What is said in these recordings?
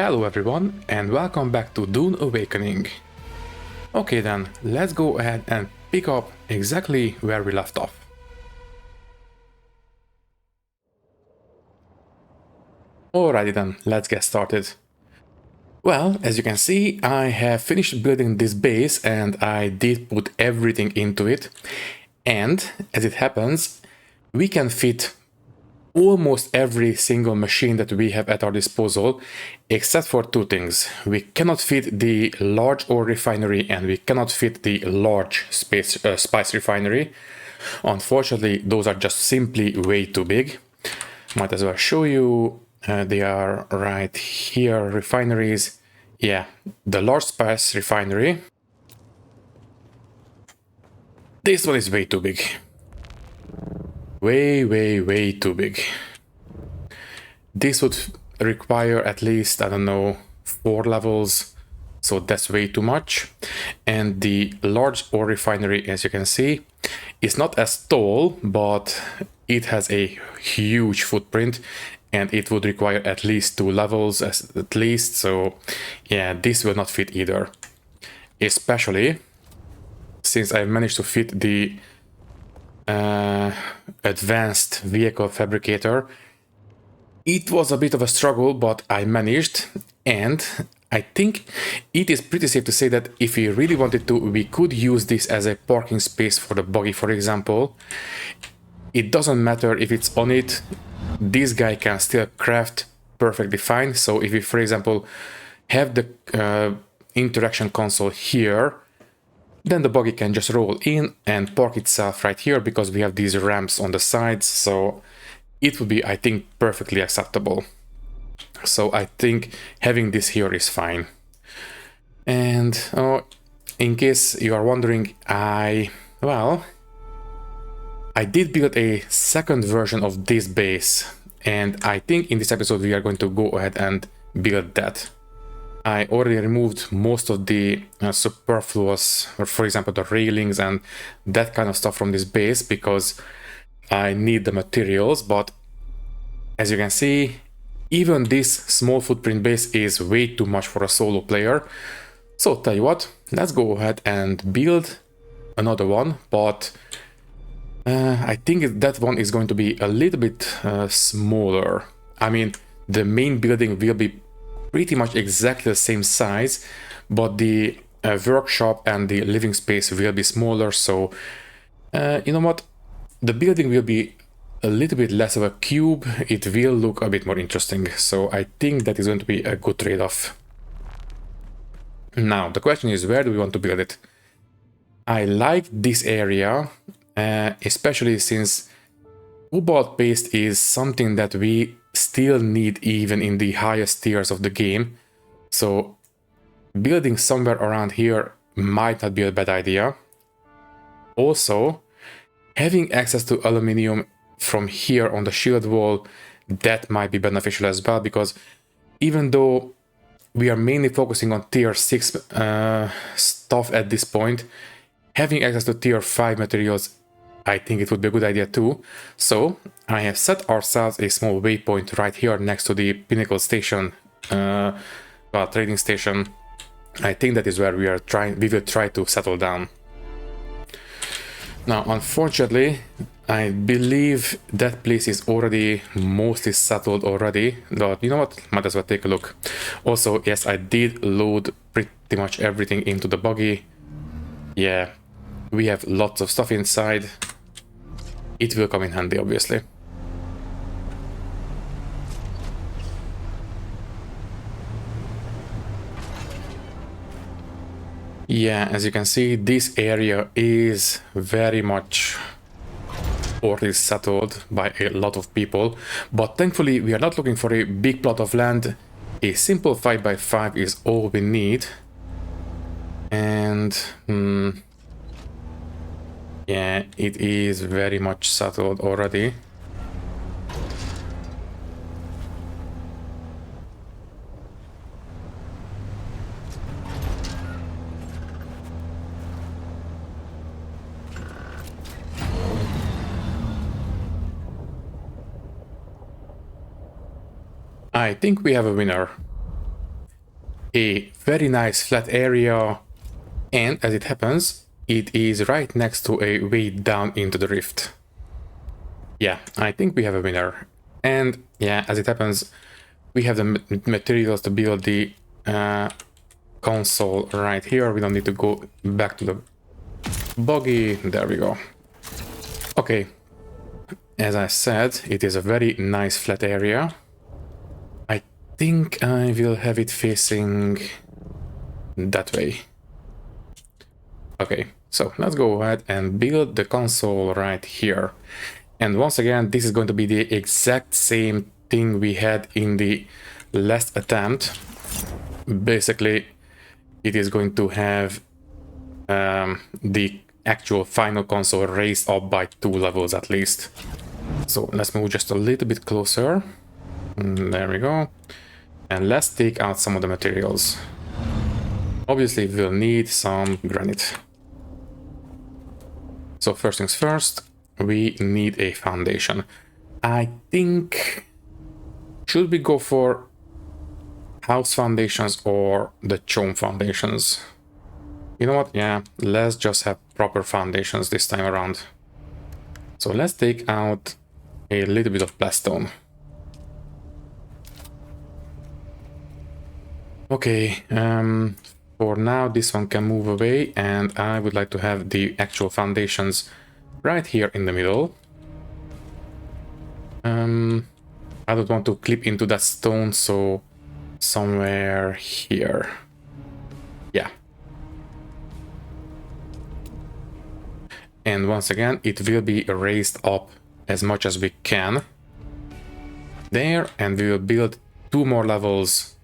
Hello everyone and welcome back to Dune Awakening. Okay then, let's go ahead and pick up exactly where we left off. Alrighty then, let's get started. Well, as you can see, I have finished building this base and I did put everything into it. And as it happens, we can fit almost every single machine that we have at our disposal, except for two things. We cannot fit the large ore refinery and we cannot fit the large spice refinery. Unfortunately, those are just simply way too big. Might as well show you. They are right here, refineries. Yeah, the large spice refinery. This one is way too big. Way too big. This would require at least, I don't know, 4 levels, so that's way too much. And the large ore refinery, as you can see, is not as tall, but it has a huge footprint and it would require at least 2 levels at least. So yeah, this will not fit either, especially since I managed to fit the advanced vehicle fabricator. It was a bit of a struggle, but I managed, and I think it is pretty safe to say that if we really wanted to, we could use this as a parking space for the buggy, for example. It doesn't matter if it's on it, this guy can still craft perfectly fine. So if we, for example, have the interaction console here, then the buggy can just roll in and park itself right here because we have these ramps on the sides, so it would be, I think, perfectly acceptable. So I think having this here is fine. And in case you are wondering, I did build a second version of this base, and I think in this episode we are going to go ahead and build that. I already removed most of the superfluous, or for example the railings and that kind of stuff from this base because I need the materials, but as you can see, even this small footprint base is way too much for a solo player. So tell you what, let's go ahead and build another one, but I think that one is going to be a little bit smaller. I mean, the main building will be pretty much exactly the same size, but the workshop and the living space will be smaller. So you know what, the building will be a little bit less of a cube. It will look a bit more interesting, so I think that is going to be a good trade-off. Now the question is, where do we want to build it? I like this area, especially since cobalt paste is something that we still need even in the highest tiers of the game, so building somewhere around here might not be a bad idea. Also, having access to aluminium from here on the shield wall, that might be beneficial as well, because even though we are mainly focusing on tier 6 stuff at this point, having access to tier 5 materials, I think it would be a good idea too. So I have set ourselves a small waypoint right here next to the pinnacle station, trading station. I think that is where we will try to settle down. Now, unfortunately, I believe that place is already mostly settled already, but you know what, might as well take a look. Also, yes, I did load pretty much everything into the buggy. Yeah, we have lots of stuff inside. It will come in handy, obviously. Yeah, as you can see, this area is very much already settled by a lot of people, but thankfully we are not looking for a big plot of land. A simple 5x5 is all we need. And yeah, it is very much settled already. I think we have a winner. a very nice flat area, and as it happens, it is right next to a way down into the rift. Yeah, I think we have a winner. And yeah, as it happens, we have the materials to build the console right here. We don't need to go back to the buggy. There we go. Okay, as I said, it is a very nice flat area. I think I will have it facing that way. Okay, so let's go ahead and build the console right here. And once again, this is going to be the exact same thing we had in the last attempt. Basically, it is going to have the actual final console raised up by 2 levels at least. So let's move just a little bit closer. There we go. And let's take out some of the materials. Obviously, we'll need some granite. So first things first, we need a foundation. I think, should we go for house foundations or the chome foundations? You know what? Yeah, let's just have proper foundations this time around. So let's take out a little bit of blaststone. Okay, for now this one can move away, and I would like to have the actual foundations right here in the middle. I don't want to clip into that stone, so somewhere here. Yeah. And once again, it will be raised up as much as we can. There, and we will build 2 more levels.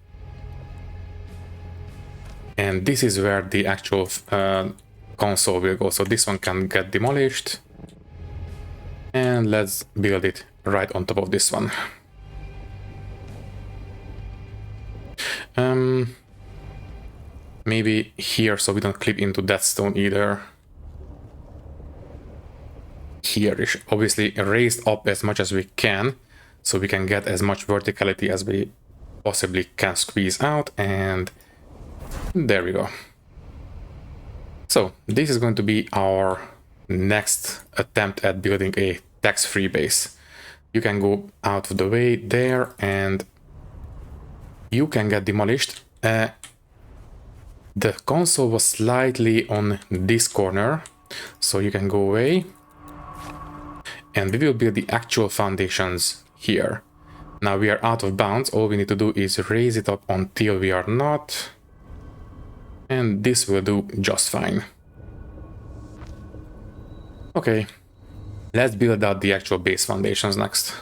And this is where the actual console will go. So this one can get demolished. And let's build it right on top of this one. Maybe here, so we don't clip into that stone either. Here is obviously raised up as much as we can, so we can get as much verticality as we possibly can squeeze out, and there we go. So this is going to be our next attempt at building a tax-free base. You can go out of the way there, and you can get demolished. The console was slightly on this corner, so you can go away. And we will build the actual foundations here. Now we are out of bounds. All we need to do is raise it up until we are not. And this will do just fine. Okay, let's build out the actual base foundations next.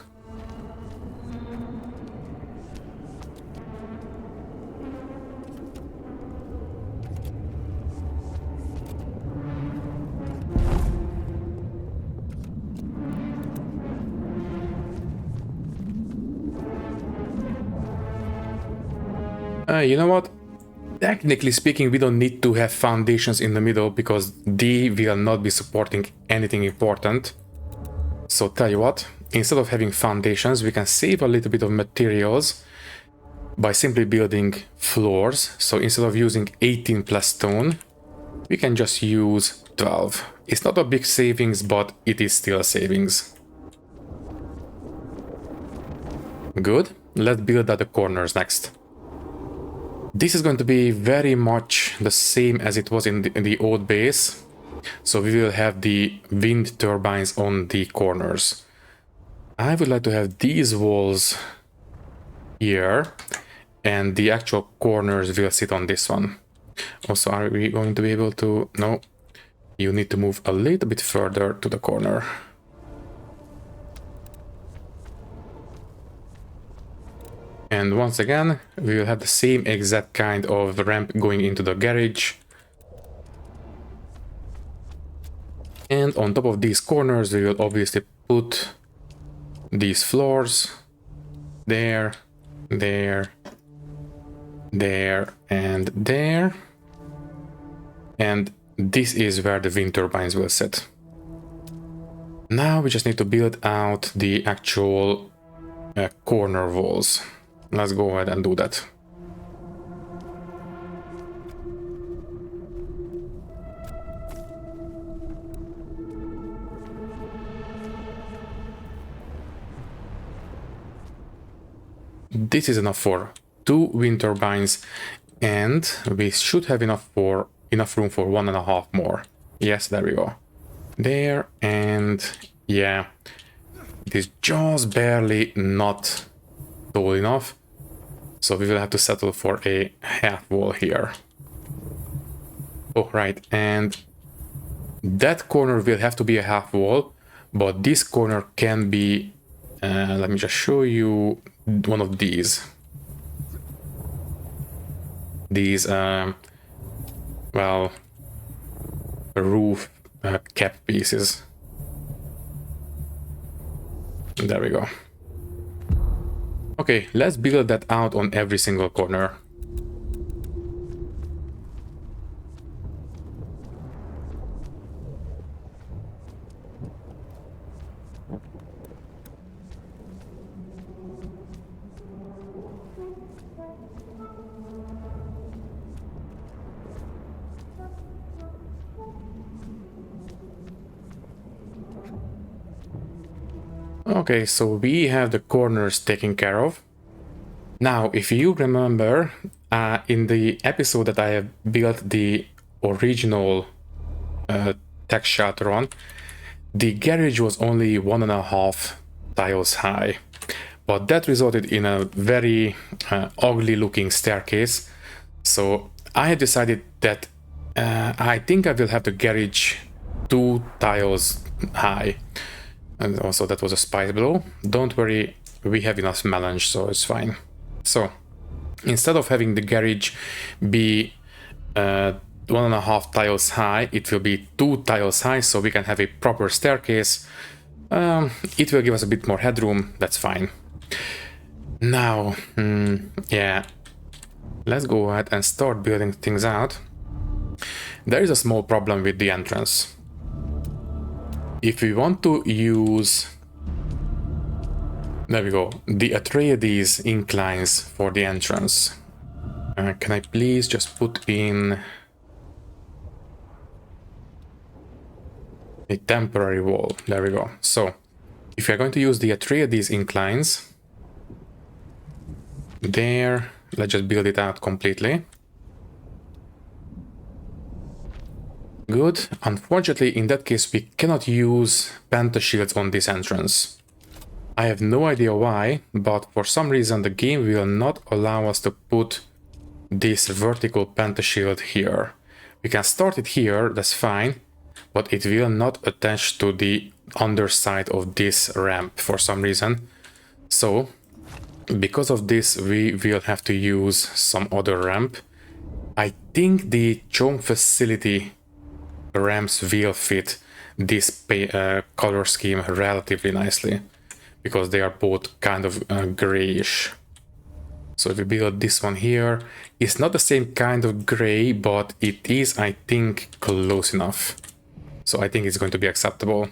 You know what? Technically speaking, we don't need to have foundations in the middle because D will not be supporting anything important. So tell you what, instead of having foundations, we can save a little bit of materials by simply building floors. So instead of using 18 plus stone, we can just use 12. It's not a big savings, but it is still a savings. Good. Let's build out the corners next. This is going to be very much the same as it was in the old base. So we will have the wind turbines on the corners. I would like to have these walls here, and the actual corners will sit on this one. Also, are we going to be able to... No, you need to move a little bit further to the corner. And once again, we will have the same exact kind of ramp going into the garage. And on top of these corners, we will obviously put these floors there, there, there, and there. And this is where the wind turbines will sit. Now we just need to build out the actual corner walls. Let's go ahead and do that. this is enough for 2 wind turbines, and we should have enough room for 1.5 more. Yes, there we go. There, and yeah, it is just barely not tall enough, so we will have to settle for a half wall here. Oh, right, and that corner will have to be a half wall, but this corner can be, let me just show you one of these. These, well, roof cap pieces. There we go. Okay, let's build that out on every single corner. Okay, so we have the corners taken care of. Now, if you remember, in the episode that I have built the original tech shelter on, the garage was only 1.5 tiles high, but that resulted in a very ugly looking staircase. So I had decided that I think I will have the garage 2 tiles high. And also that was a spice blow. Don't worry, we have enough melange, so it's fine. So instead of having the garage be 1.5 tiles high, it will be 2 tiles high, so we can have a proper staircase. It will give us a bit more headroom, that's fine. Now, yeah, let's go ahead and start building things out. There is a small problem with the entrance. If we want to use, there we go, the Atreides inclines for the entrance, can I please just put in a temporary wall? There we go. So if you're going to use the Atreides inclines, there, let's just build it out completely. Good. Unfortunately, in that case, we cannot use pentashields on this entrance. I have no idea why, but for some reason the game will not allow us to put this vertical pentashield here. We can start it here, that's fine, but it will not attach to the underside of this ramp for some reason. So, because of this, we will have to use some other ramp. I think the Chom facility ramps will fit this color scheme relatively nicely, because they are both kind of grayish. So if we build this one here, it's not the same kind of gray, but it is, I think, close enough. So I think it's going to be acceptable.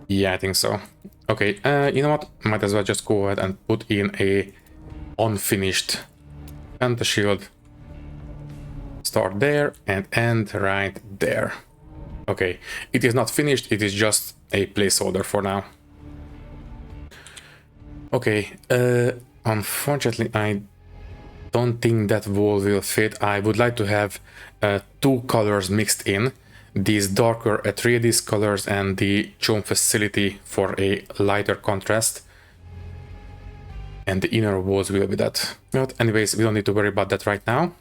Yeah, I think so. Okay, you know what? Might as well just go ahead and put in a unfinished pentashield. Start there and end right there. Okay, it is not finished, it is just a placeholder for now. Okay, unfortunately I don't think that wall will fit. I would like to have 2 colors mixed in. These darker Atreides colors and the Chom facility for a lighter contrast. And the inner walls will be that. But anyways, we don't need to worry about that right now.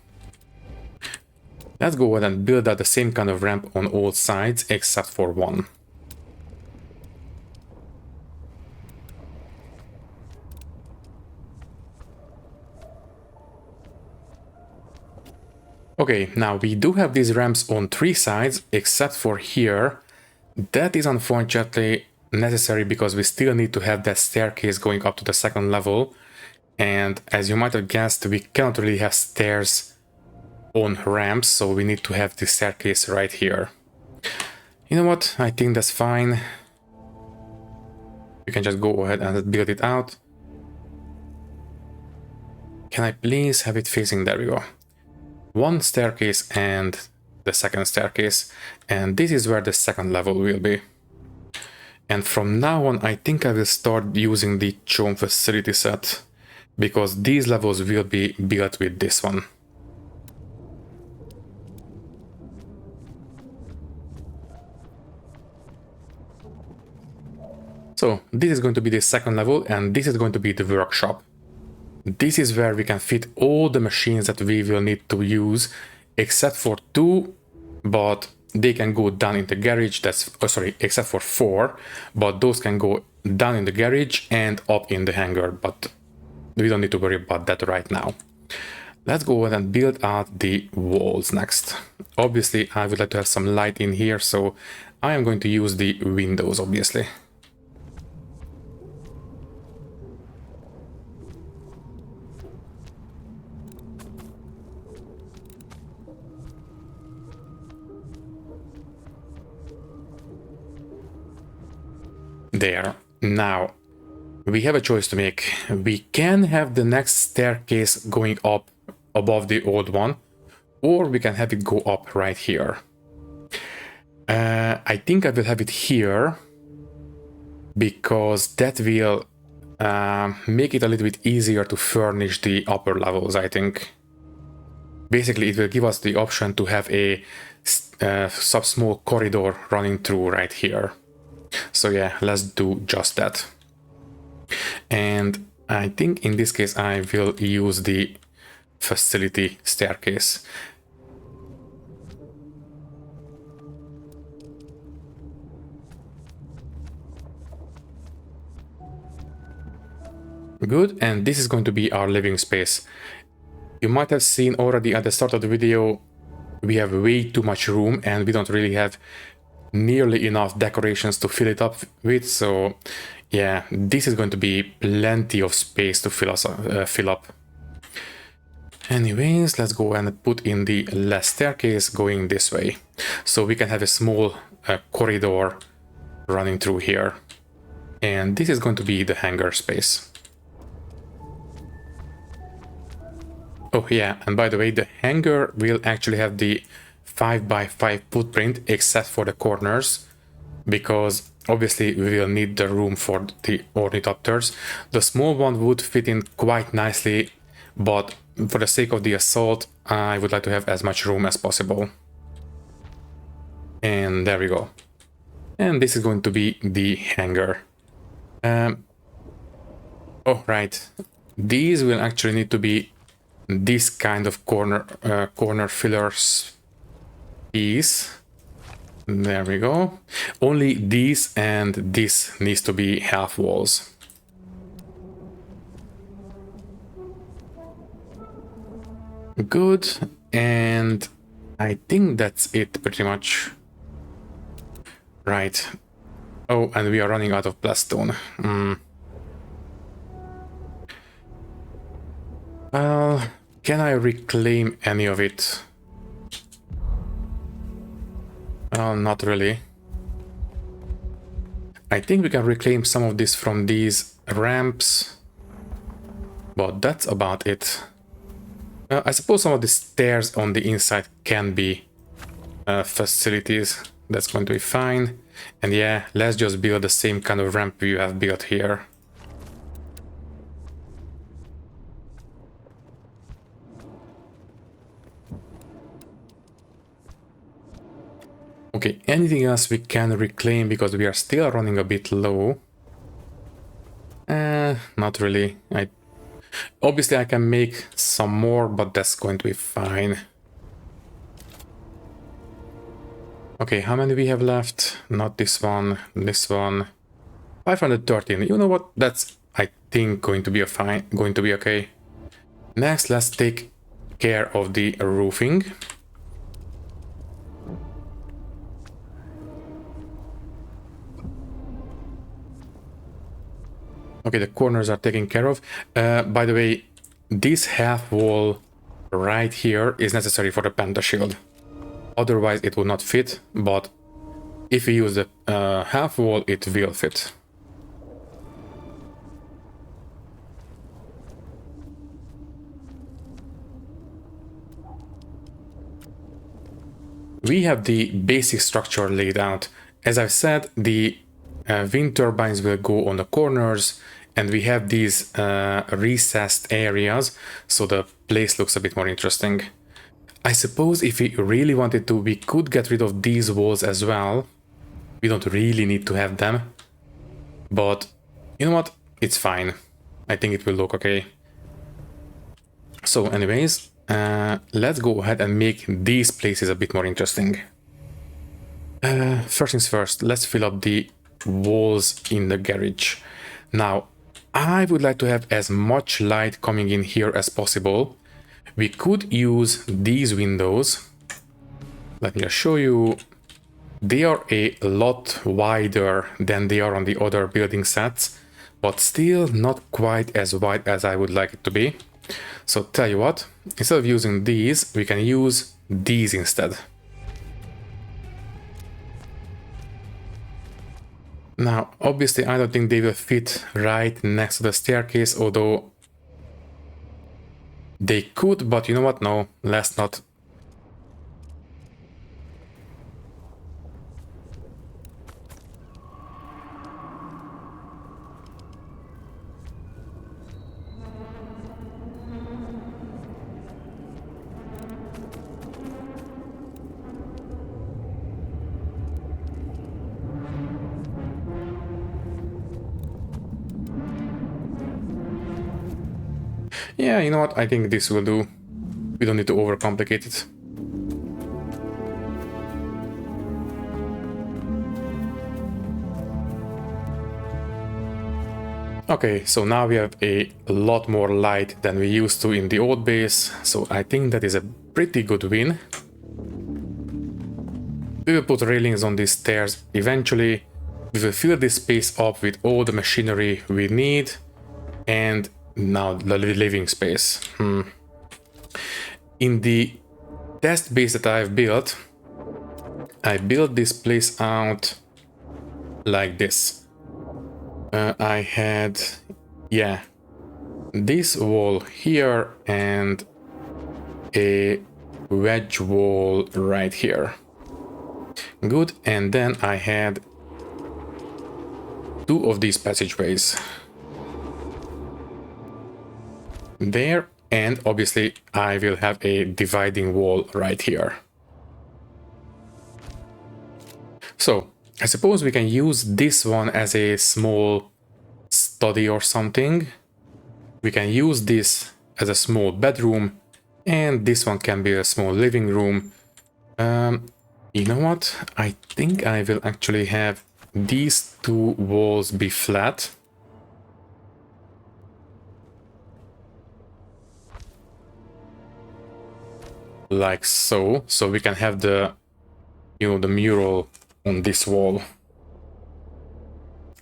Let's go ahead and build out the same kind of ramp on all sides except for one. Okay, now we do have these ramps on 3 sides except for here. That is unfortunately necessary because we still need to have that staircase going up to the 2nd level. And as you might have guessed, we cannot really have stairs on ramps, so we need to have the staircase right here. You know what? I think that's fine. You can just go ahead and build it out. Can I please have it facing? There we go. 1 staircase and the 2nd staircase, and this is where the 2nd level will be. And from now on, I think I will start using the Chom facility set, because these levels will be built with this one. So this is going to be the second level, and this is going to be the workshop. This is where we can fit all the machines that we will need to use, except for 2, but they can go down in the garage. That's, oh, sorry, except for 4, but those can go down in the garage and up in the hangar, but we don't need to worry about that right now. Let's go ahead and build out the walls next. Obviously, I would like to have some light in here, so I am going to use the windows, obviously. There. Now, we have a choice to make. We can have the next staircase going up above the old one, or we can have it go up right here. I think I will have it here, because that will make it a little bit easier to furnish the upper levels, I think. Basically, it will give us the option to have a small corridor running through right here. So yeah, let's do just that. And I think in this case I will use the facility staircase. Good, and this is going to be our living space. You might have seen already at the start of the video, we have way too much room and we don't really have nearly enough decorations to fill it up with, so yeah, this is going to be plenty of space to fill up. Anyways, let's go and put in the last staircase going this way, so we can have a small corridor running through here. And this is going to be the hangar space. Oh yeah, and by the way, the hangar will actually have the 5x5 footprint except for the corners, because obviously we will need the room for the ornithopters. The small one would fit in quite nicely, but for the sake of the assault, I would like to have as much room as possible. And there we go. And this is going to be the hangar. Oh, right. These will actually need to be this kind of corner fillers piece. There we go. Only these and this needs to be half walls. Good, and I think that's it pretty much. Right. Oh, and we are running out of blaststone. Can I reclaim any of it? Not really. I think we can reclaim some of this from these ramps, but that's about it. I suppose some of the stairs on the inside can be facilities. That's going to be fine. And yeah, let's just build the same kind of ramp you have built here. Okay, anything else we can reclaim, because we are still running a bit low? Not really. Obviously I can make some more, but that's going to be fine. Okay, how many we have left? Not this one, this one. 513. You know what? That's, I think, going to be okay. Next, let's take care of the roofing. Okay, the corners are taken care of. By the way, this half wall right here is necessary for the penta shield. Otherwise it will not fit, but if we use the half wall, it will fit. We have the basic structure laid out. As I've said, the wind turbines will go on the corners, and we have these recessed areas, so the place looks a bit more interesting. I suppose if we really wanted to, we could get rid of these walls as well. We don't really need to have them, but you know what? It's fine. I think it will look okay. So anyways, let's go ahead and make these places a bit more interesting. First things first, let's fill up the walls in the garage. Now, I would like to have as much light coming in here as possible. We could use these windows. Let me just show you. They are a lot wider than they are on the other building sets, but still not quite as wide as I would like it to be. So tell you what, instead of using these, we can use these instead. Now, obviously, I don't think they will fit right next to the staircase, although they could, but you know what? No, let's not. Yeah, you know what? I think this will do. We don't need to overcomplicate it. Okay, so now we have a lot more light than we used to in the old base, so I think that is a pretty good win. We will put railings on these stairs eventually. We will fill this space up with all the machinery we need, and now the living space. In the test base that I've built, I built this place out like this. I had, yeah, this wall here and a wedge wall right here. Good, and then I had two of these passageways. There, and obviously I will have a dividing wall right here. So I suppose we can use this one as a small study or something. We can use this as a small bedroom, and this one can be a small living room. You know what? I think I will actually have these two walls be flat. Like so. So we can have the, you know, the mural on this wall.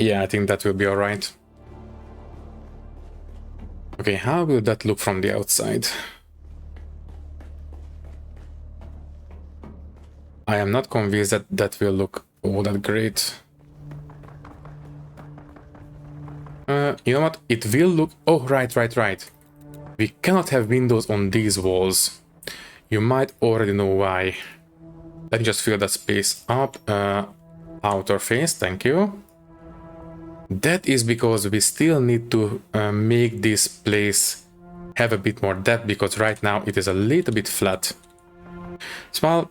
Yeah, I think that will be alright. Okay, how will that look from the outside? I am not convinced that that will look all that great. You know what? It will look... Oh, right. We cannot have windows on these walls. You might already know why. Let me just fill that space up. Outer face, thank you. That is because we still need to make this place have a bit more depth, because right now it is a little bit flat. So, well,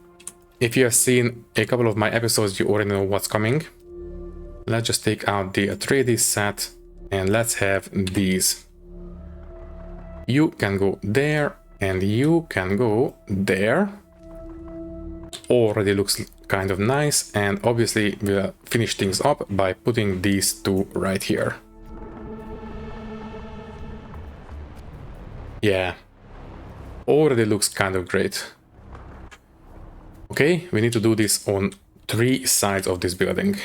if you have seen a couple of my episodes, you already know what's coming. Let's just take out the Atreides set and let's have these. You can go there and you can go there. Already looks kind of nice, and obviously we'll finish things up by putting these two right here. Yeah, already looks kind of great. Okay, we need to do this on 3 sides of this building.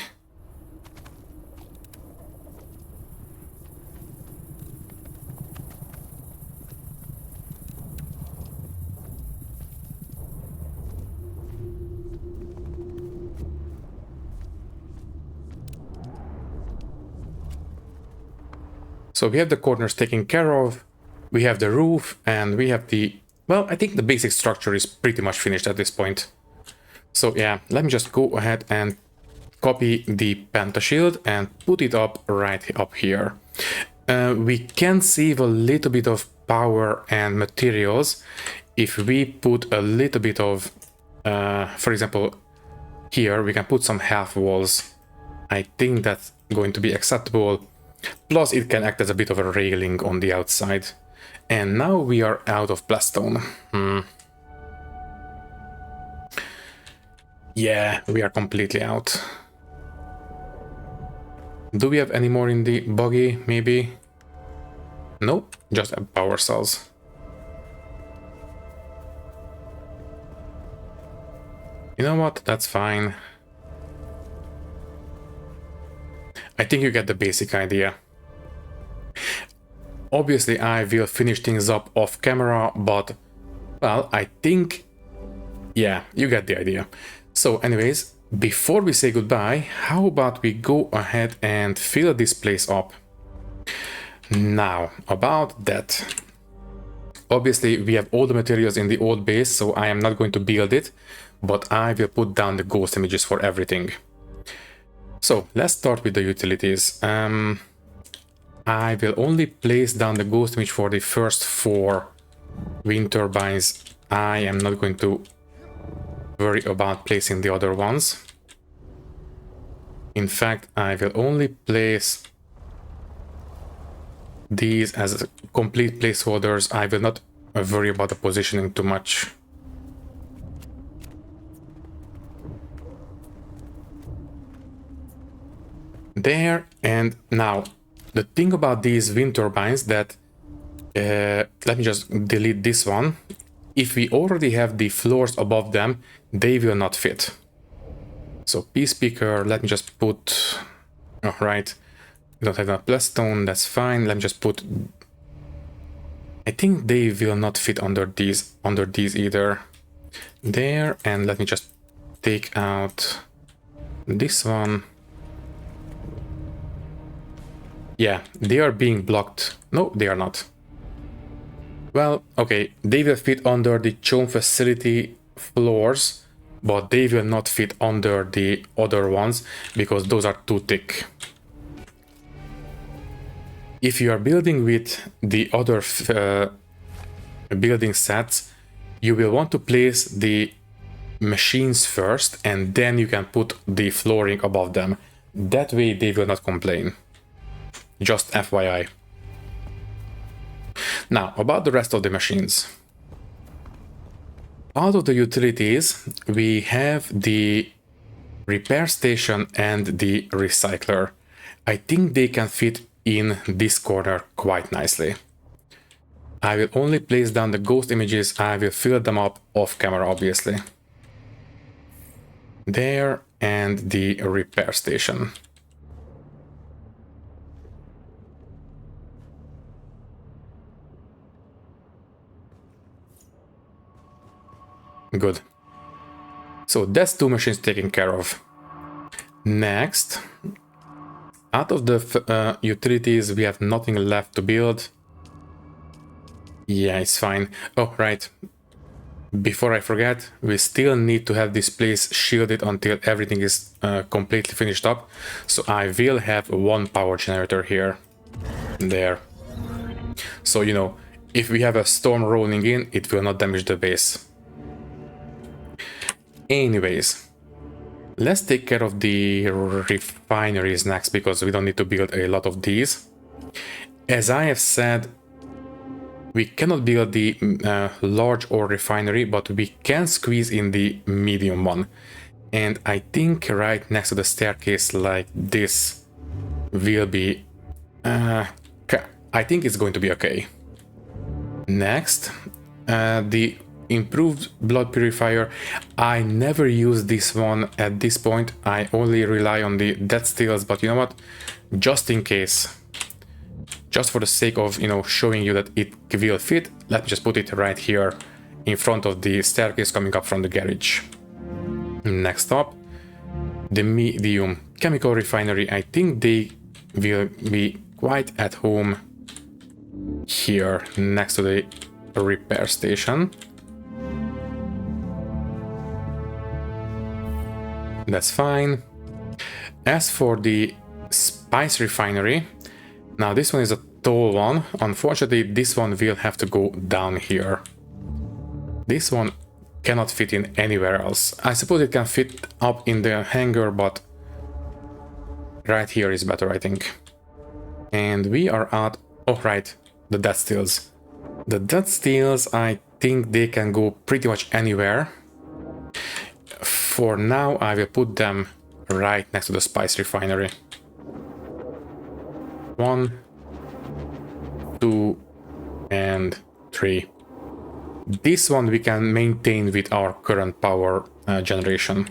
So we have the corners taken care of, we have the roof, and we have the... Well, I think the basic structure is pretty much finished at this point. So yeah, let me just go ahead and copy the pentashield and put it up right up here. We can save a little bit of power and materials if we put a little bit of, for example, here we can put some half walls. I think that's going to be acceptable. Plus it can act as a bit of a railing on the outside. And now we are out of blastone. Yeah, we are completely out. Do we have any more in the buggy, maybe? Nope, just power cells. You know what? That's fine. I think you get the basic idea. Obviously, I will finish things up off camera, but, well, I think, yeah, you get the idea. So anyways, before we say goodbye, how about we go ahead and fill this place up? Now, about that. Obviously, we have all the materials in the old base, so I am not going to build it, but I will put down the ghost images for everything. So let's start with the utilities. I will only place down the ghost image for the first 4 wind turbines. I am not going to worry about placing the other ones. In fact, I will only place these as complete placeholders. I will not worry about the positioning too much. There, and now the thing about these wind turbines that let me just delete this one. If we already have the floors above them, they will not fit. So peace speaker, let me just put, oh, right, we don't have enough blastone, that's fine. Let me just put, I think they will not fit under these either. There, and let me just take out this one. Yeah, they are being blocked. No, they are not. Well, okay, they will fit under the Chome facility floors, but they will not fit under the other ones because those are too thick. If you are building with the other building sets, you will want to place the machines first and then you can put the flooring above them. That way they will not complain. Just FYI. Now, about the rest of the machines. Out of the utilities, we have the repair station and the recycler. I think they can fit in this corner quite nicely. I will only place down the ghost images. I will fill them up off camera, obviously. There, and the repair station. Good. So that's 2 machines taken care of. Next, out of the utilities, we have nothing left to build. Yeah, it's fine. Oh, right. Before I forget, we still need to have this place shielded until everything is completely finished up. So I will have 1 power generator here. There. So, you know, if we have a storm rolling in, it will not damage the base. Anyways, let's take care of the refineries next because we don't need to build a lot of these. As I have said, we cannot build the large ore refinery, but we can squeeze in the medium one. And I think right next to the staircase like this will be... I think it's going to be okay. Next, the improved blood purifier. I never use this one at this point. I only rely on the death steals, but you know what? Just in case, just for the sake of, you know, showing you that it will fit, let's just put it right here in front of the staircase coming up from the garage. Next up, the medium chemical refinery. I think they will be quite at home here next to the repair station. That's fine. As for the spice refinery, now this one is a tall one. Unfortunately, this one will have to go down here. This one cannot fit in anywhere else. I suppose it can fit up in the hangar, but right here is better, I think. And we are at... oh, right, the death steels. The death steels, I think they can go pretty much anywhere. For now, I will put them right next to the spice refinery. 1, 2, and 3. This one we can maintain with our current power generation.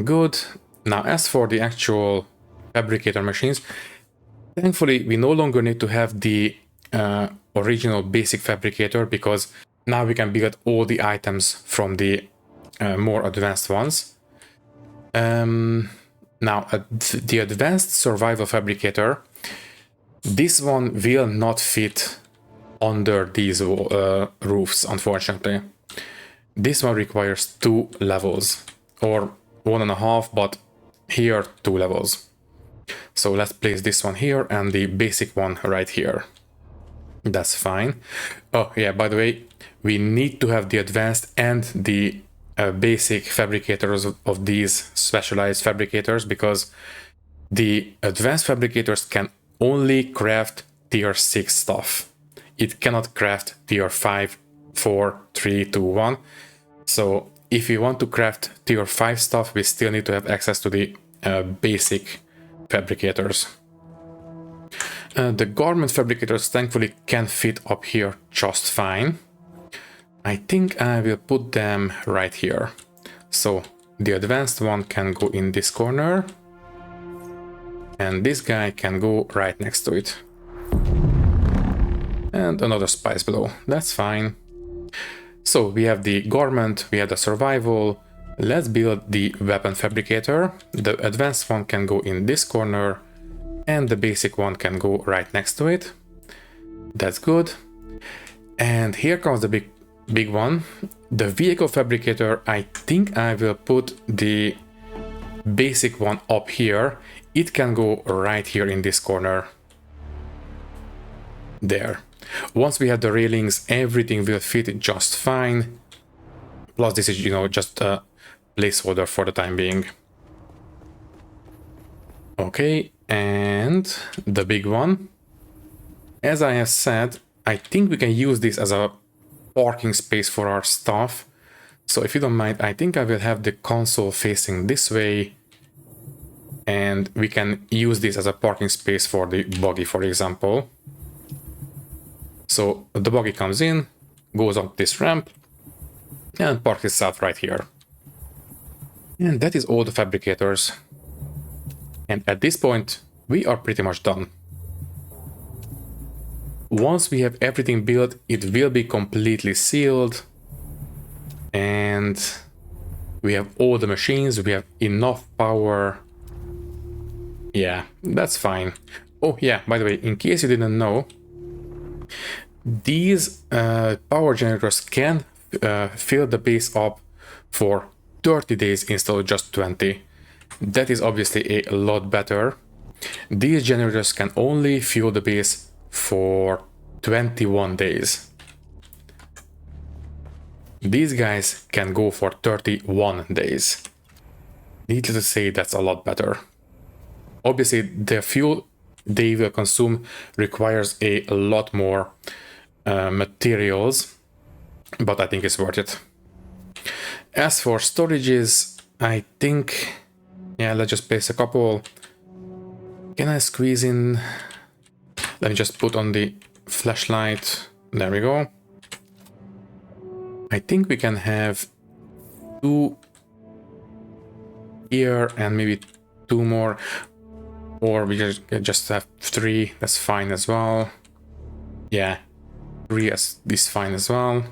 Good. Now, as for the actual fabricator machines, thankfully we no longer need to have the original basic fabricator, because now we can build all the items from the more advanced ones. Now, the advanced survival fabricator, this one will not fit under these roofs, unfortunately. This one requires 2 levels, or 1.5, but here 2 levels. So let's place this one here and the basic one right here. That's fine. Oh yeah, by the way, we need to have the advanced and the basic fabricators of these specialized fabricators, because the advanced fabricators can only craft tier 6 stuff. It cannot craft tier 5, 4, 3, 2, 1. So if we want to craft tier 5 stuff, we still need to have access to the basic fabricators. The garment fabricators thankfully can fit up here just fine. I think I will put them right here. So the advanced one can go in this corner, and this guy can go right next to it. And another spice below, that's fine. So we have the garment, we have the survival. Let's build the weapon fabricator. The advanced one can go in this corner, and the basic one can go right next to it. That's good. And here comes the big one. The vehicle fabricator, I think I will put the basic one up here. It can go right here in this corner. There. Once we have the railings, everything will fit just fine. Plus this is, you know, just a placeholder for the time being. Okay, and the big one. As I have said, I think we can use this as a parking space for our stuff. So if you don't mind, I think I will have the console facing this way, and we can use this as a parking space for the buggy, for example. So the buggy comes in, goes up this ramp, and parks itself right here. And that is all the fabricators. And at this point, we are pretty much done. Once we have everything built, it will be completely sealed. And we have all the machines, we have enough power. Yeah, that's fine. Oh yeah, by the way, in case you didn't know, these power generators can fill the base up for 30 days instead of just 20. That is obviously a lot better. These generators can only fuel the base for 21 days. These guys can go for 31 days. Needless to say, that's a lot better. Obviously, the fuel they will consume requires a lot more materials, but I think it's worth it. As for storages, I think, yeah, let's just place a couple. Can I squeeze in? Let me just put on the flashlight. There we go. I think we can have 2 here and maybe 2 more, or we just have 3. That's fine as well. Yeah, 3 is fine as well.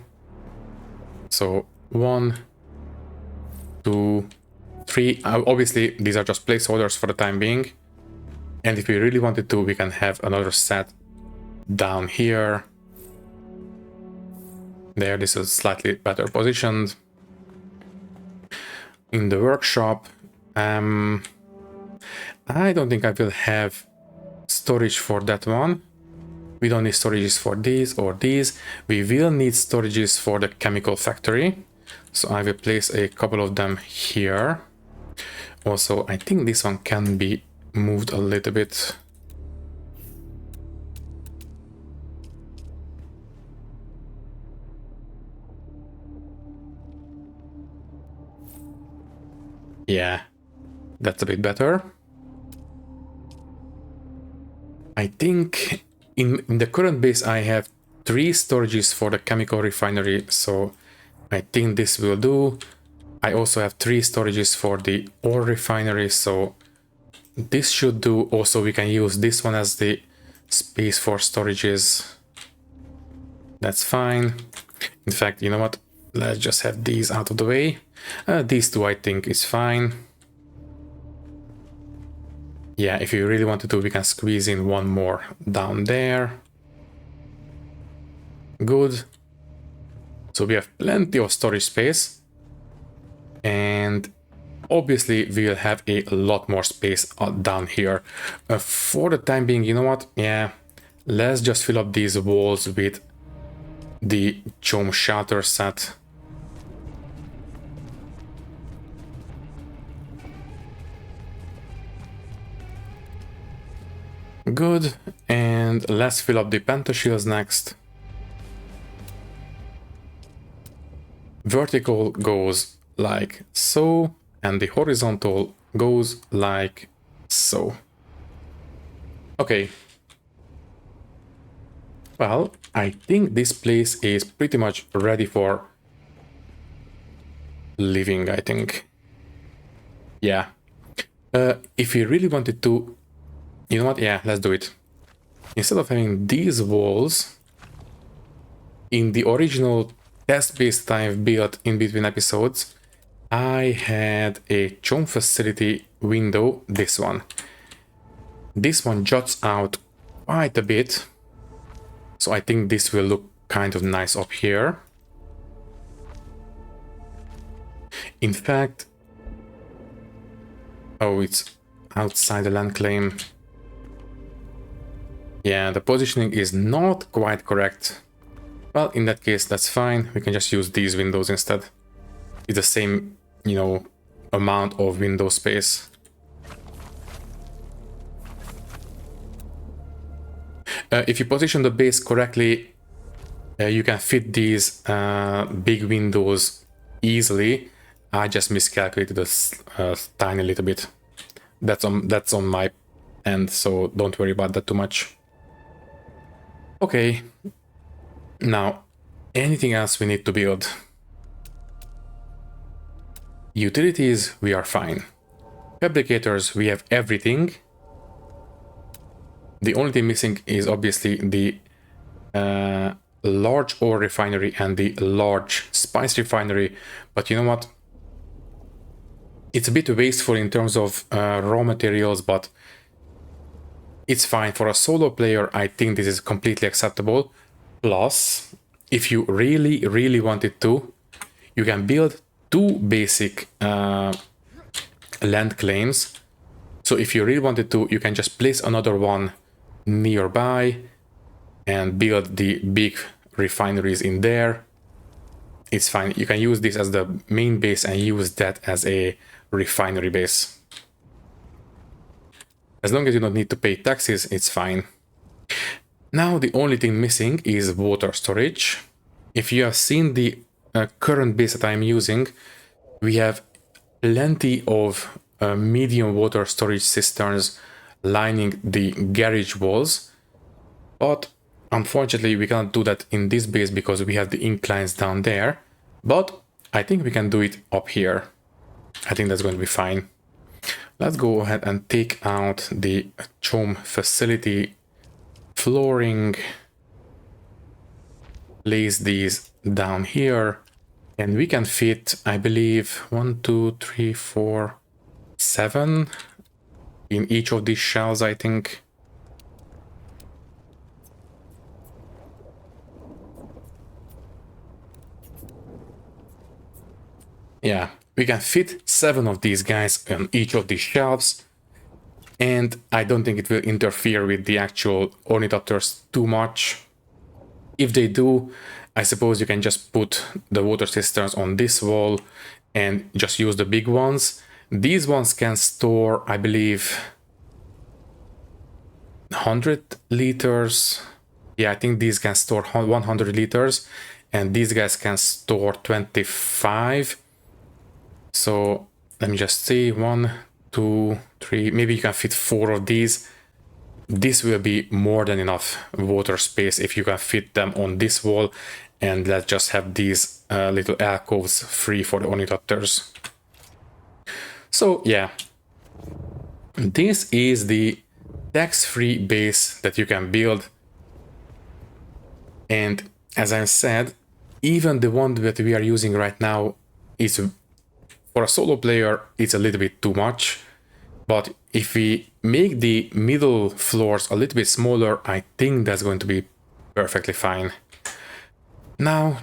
So 1, 2, 3. Obviously, these are just placeholders for the time being. And if we really wanted to, we can have another set down here. There, this is slightly better positioned. In the workshop, I don't think I will have storage for that one. We don't need storages for these or these. We will need storages for the chemical factory. So I will place a couple of them here. Also, I think this one can be moved a little bit. Yeah, that's a bit better. I think in the current base I have 3 storages for the chemical refinery, so I think this will do. I also have 3 storages for the ore refinery, so this should do. Also, we can use this one as the space for storages. That's fine. In fact, you know what? Let's just have these out of the way. These two I think is fine. Yeah, if you really wanted to, we can squeeze in one more down there. Good. So we have plenty of storage space. And obviously we'll have a lot more space down here. For the time being, you know what? Yeah, let's just fill up these walls with the chome shelter set. Good, and let's fill up the pentashields next. Vertical goes like so, and the horizontal goes like so. Okay. Well, I think this place is pretty much ready for living, I think. Yeah. If we really wanted to, you know what? Yeah, let's do it. Instead of having these walls, in the original test base that I've built in between episodes, I had a chome facility window, this one. This one juts out quite a bit, so I think this will look kind of nice up here. In fact, oh, it's outside the land claim. Yeah, the positioning is not quite correct. Well, in that case, that's fine. We can just use these windows instead. It's the same, you know, amount of window space. If you position the base correctly, you can fit these big windows easily. I just miscalculated a tiny little bit. That's on my end, so don't worry about that too much. Okay. Now, anything else we need to build? Utilities, we are fine. Fabricators, we have everything. The only thing missing is obviously the large ore refinery and the large spice refinery. But you know what? It's a bit wasteful in terms of raw materials, but it's fine. For a solo player, I think this is completely acceptable. Plus, if you really, really wanted to, you can build 2 basic land claims. So if you really wanted to, you can just place another one nearby and build the big refineries in there. It's fine. You can use this as the main base and use that as a refinery base. As long as you don't need to pay taxes, it's fine. Now the only thing missing is water storage. If you have seen the current base that I'm using, we have plenty of medium water storage cisterns lining the garage walls, but unfortunately we cannot do that in this base because we have the inclines down there, but I think we can do it up here. I think that's going to be fine. Let's go ahead and take out the chome facility flooring, place these down here, and we can fit, I believe, 1, 2, 3, 4, 7 in each of these shells, I think. Yeah, we can fit 7 of these guys on each of these shelves, and I don't think it will interfere with the actual ornithopters too much. If they do, I suppose you can just put the water cisterns on this wall and just use the big ones. These ones can store, I believe, 100 liters. Yeah, I think these can store 100 liters, and these guys can store 25. So let me just see, 1, 2, 3, maybe you can fit 4 of these. This will be more than enough water space if you can fit them on this wall, and let's just have these little alcoves free for the ornithopters. So yeah, this is the tax-free base that you can build. And as I said, even the one that we are using right now is, for a solo player, it's a little bit too much. But if we make the middle floors a little bit smaller, I think that's going to be perfectly fine. Now,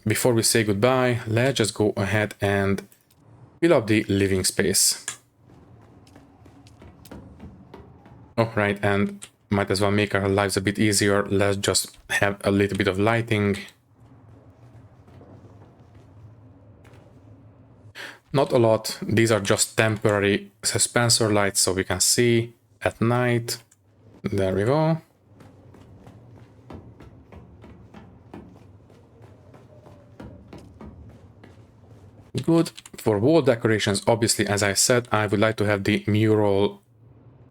before we say goodbye, let's just go ahead and fill up the living space. Oh, right, and might as well make our lives a bit easier. Let's just have a little bit of lighting. Not a lot. These are just temporary suspensor lights so we can see at night. There we go. Good. For wall decorations, obviously, as I said, I would like to have the mural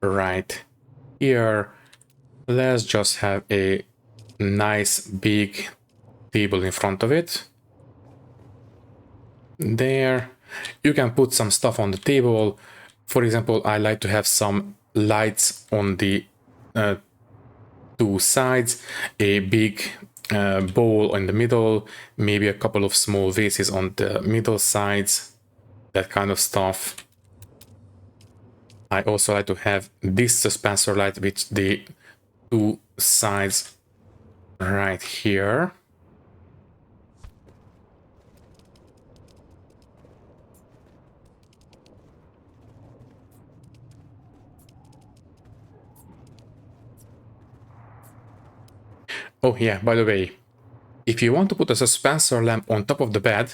right here. Let's just have a nice big table in front of it. There. You can put some stuff on the table. For example, I like to have some lights on the 2 sides, a big bowl in the middle, maybe a couple of small vases on the middle sides, that kind of stuff. I also like to have this suspensor light with the 2 sides right here. Oh yeah, by the way, if you want to put a suspensor lamp on top of the bed,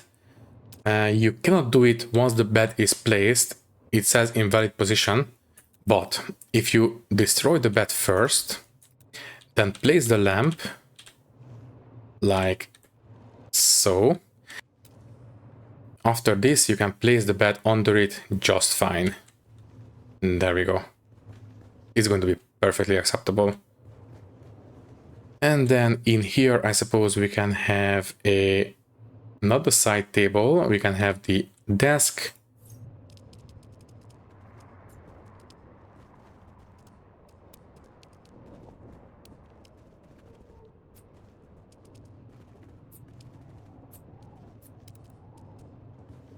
you cannot do it once the bed is placed. It says invalid position, but if you destroy the bed first, then place the lamp like so. After this, you can place the bed under it just fine. And there we go. It's going to be perfectly acceptable. And then in here, I suppose we can have not the side table, we can have the desk.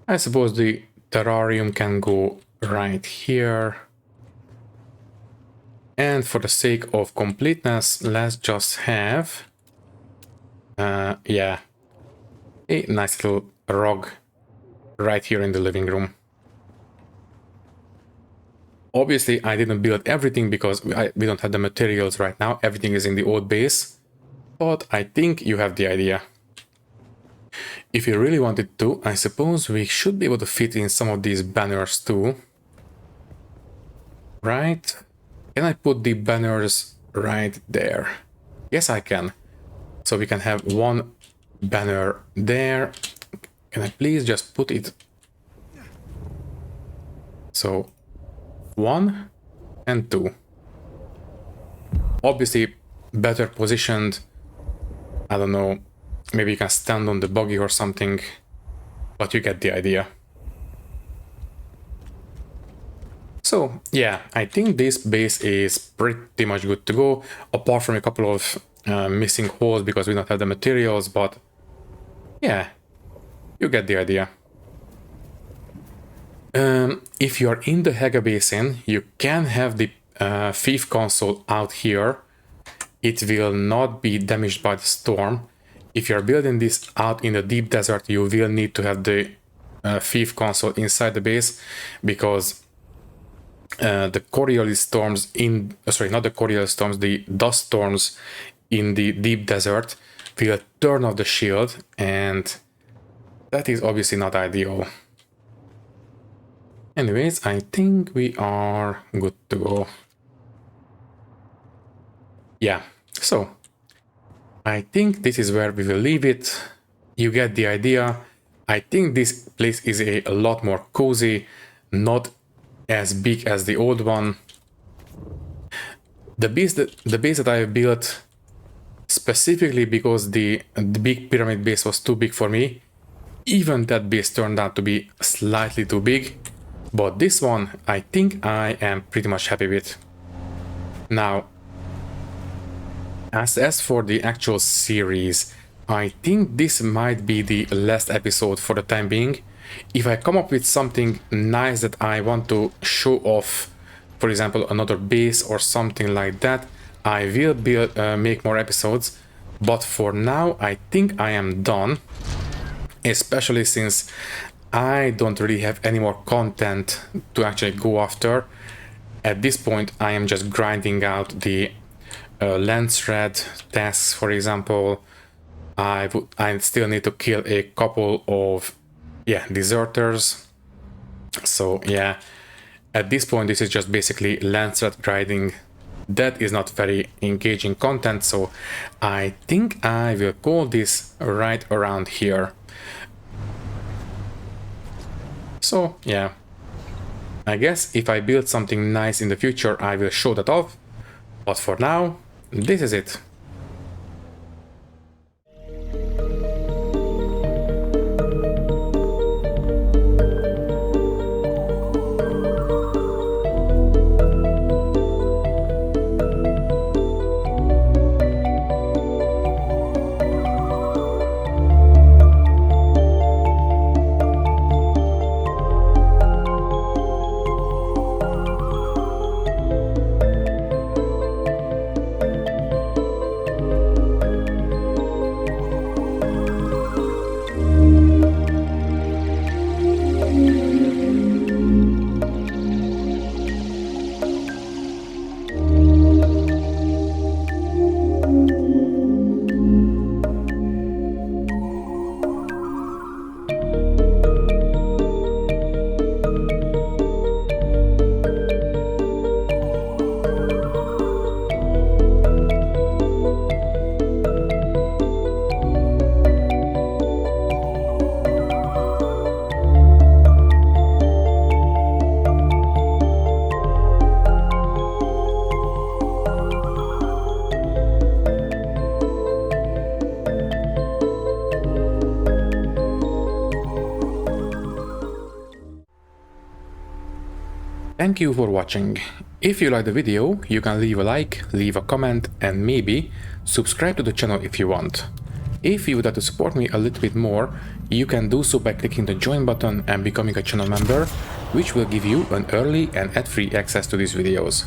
I suppose the terrarium can go right here. And for the sake of completeness, let's just have, yeah, a nice little rug right here in the living room. Obviously, I didn't build everything because we don't have the materials right now. Everything is in the old base, but I think you have the idea. If you really wanted to, I suppose we should be able to fit in some of these banners too. Right? Can I put the banners right there? Yes, I can. So we can have one banner there. Can I please just put it? So 1 and 2. Obviously better positioned. I don't know. Maybe you can stand on the buggy or something, but you get the idea. So yeah, I think this base is pretty much good to go, apart from a couple of missing holes because we don't have the materials, but yeah, you get the idea. If you're in the Haga Basin, you can have the Thief console out here. It will not be damaged by the storm. If you're building this out in the deep desert, you will need to have the thief console inside the base, because the Coriolis storms in not the Coriolis storms, the dust storms in the deep desert will turn off the shield, and that is obviously not ideal. Anyways, I think we are good to go. Yeah, so I think this is where we will leave it. You get the idea. I think this place is a lot more cozy, not as big as the old one. The base that I have built specifically because the big pyramid base was too big for me, even that base turned out to be slightly too big, but this one I think I am pretty much happy with. Now, as for the actual series, I think this might be the last episode for the time being. If I come up with something nice that I want to show off, for example another base or something like that, I will make more episodes, but for now I think I am done, especially since I don't really have any more content to actually go after. At this point I am just grinding out the lens thread tasks, for example. I still need to kill a couple of deserters. So yeah, at this point this is just basically lens thread grinding. That is not very engaging content, so I think I will call this right around here. So yeah, I guess if I build something nice in the future I will show that off, but for now this is it. Thank you for watching. If you liked the video, you can leave a like, leave a comment, and maybe subscribe to the channel if you want. If you would like to support me a little bit more, you can do so by clicking the join button and becoming a channel member, which will give you an early and ad-free access to these videos.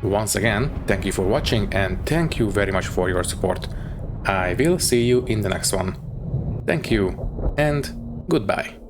Once again, thank you for watching and thank you very much for your support. I will see you in the next one. Thank you and goodbye.